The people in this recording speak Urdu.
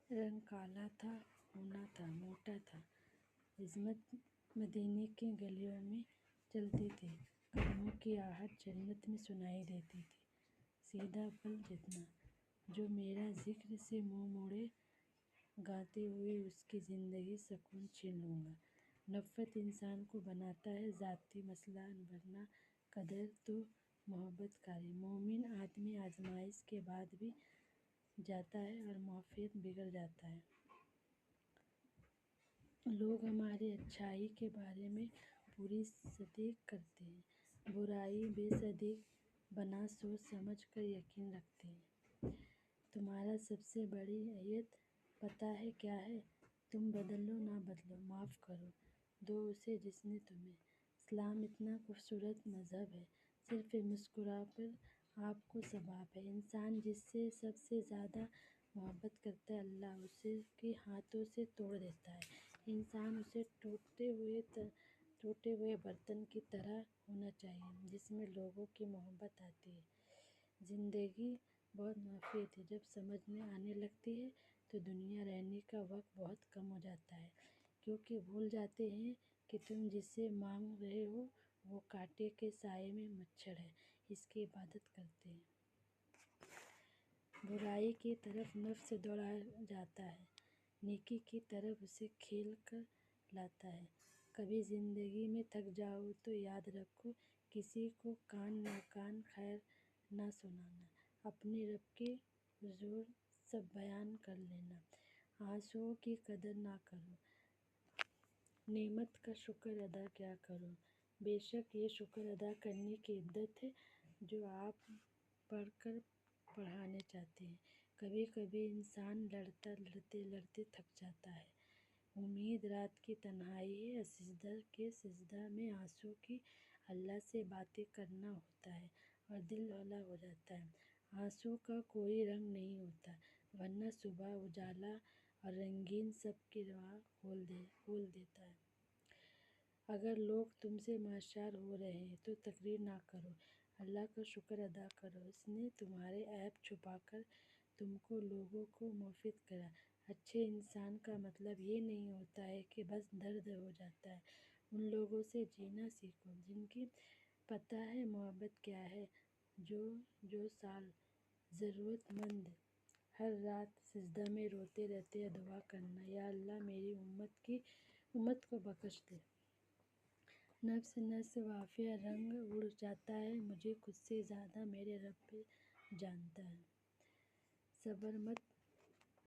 رنگ کالا تھا، ہونا تھا، موٹا تھا، عظمت مدینے کی گلیوں میں چلتی تھی، قدموں کی آہٹ جنت میں سنائی دیتی تھی۔ سیدھا پل جتنا، جو میرا ذکر سے منہ موڑے، گاتے ہوئے اس کی زندگی سکون چھین لوں گا۔ نفرت انسان کو بناتا ہے ذاتی مسئلہ ورنہ قدر تو محبت کا ہے۔ مومن آدمی آزمائش کے بعد بھی جاتا ہے اور معافیت بگڑ جاتا ہے۔ لوگ ہماری اچھائی کے بارے میں پوری تصدیق کرتے ہیں، برائی بے صدیق بنا سوچ سمجھ کر یقین رکھتے ہیں۔ تمہارا سب سے بڑی ایت پتہ ہے کیا ہے؟ تم بدلو نہ بدلو، معاف کرو دو اسے جس نے تمہیں۔ اسلام اتنا خوبصورت مذہب ہے، صرف مسکرا کر آپ کو ثواب ہے۔ انسان جس سے سب سے زیادہ محبت کرتا ہے، اللہ اسے کے ہاتھوں سے توڑ دیتا ہے۔ انسان اسے ٹوٹے ہوئے برتن کی طرح ہونا چاہیے جس میں لوگوں کی محبت آتی ہے۔ زندگی بہت مفید ہے، جب سمجھ میں آنے لگتی ہے تو دنیا رہنے کا وقت بہت کم ہو جاتا ہے، کیونکہ بھول جاتے ہیں کہ تم جسے مانگ رہے ہو وہ کانٹے کے سائے میں مچھر ہے، اس کی عبادت کرتے ہیں۔ برائی کی طرف نفس دوڑا جاتا ہے، نیکی کی طرف اسے کھیل کر لاتا ہے۔ کبھی زندگی میں تھک جاؤ تو یاد رکھو، کسی کو کان ناکان خیر نہ سنانا، اپنے رب کے حضور سب بیان کر لینا۔ آنسوؤں کی قدر نہ کرو، نعمت کا شکر ادا کیا کرو۔ بے شک یہ شکر ادا کرنے کی عدت ہے جو آپ پڑھ کر پڑھانا چاہتے ہیں۔ کبھی کبھی انسان لڑتے تھک جاتا ہے۔ امید رات کی تنہائی ہے، اور سجدہ کے سجدہ میں آنسو کی اللہ سے باتیں کرنا ہوتا ہے اور دل ہولا ہو جاتا ہے۔ آنسو کا کوئی رنگ نہیں ہوتا، ورنہ صبح اجالا اور رنگین سب کی راہ کھول دیتا ہے۔ اگر لوگ تم سے مایوس ہو رہے ہیں تو تقریر نہ کرو، اللہ کا شکر ادا کرو، اس نے تمہارے عیب چھپا کر تم کو لوگوں کو مفید کرا۔ اچھے انسان کا مطلب یہ نہیں ہوتا ہے کہ بس درد ہو جاتا ہے۔ ان لوگوں سے جینا سیکھو جن کی پتہ ہے محبت کیا ہے، جو سال ضرورت مند ہر رات سجدہ میں روتے رہتے ہیں، دعا کرنا، یا اللہ میری امت کو بخش دے۔ نفس وافیہ رنگ اڑ جاتا ہے، مجھے خود سے زیادہ میرے رب جانتا ہے۔ صبر مت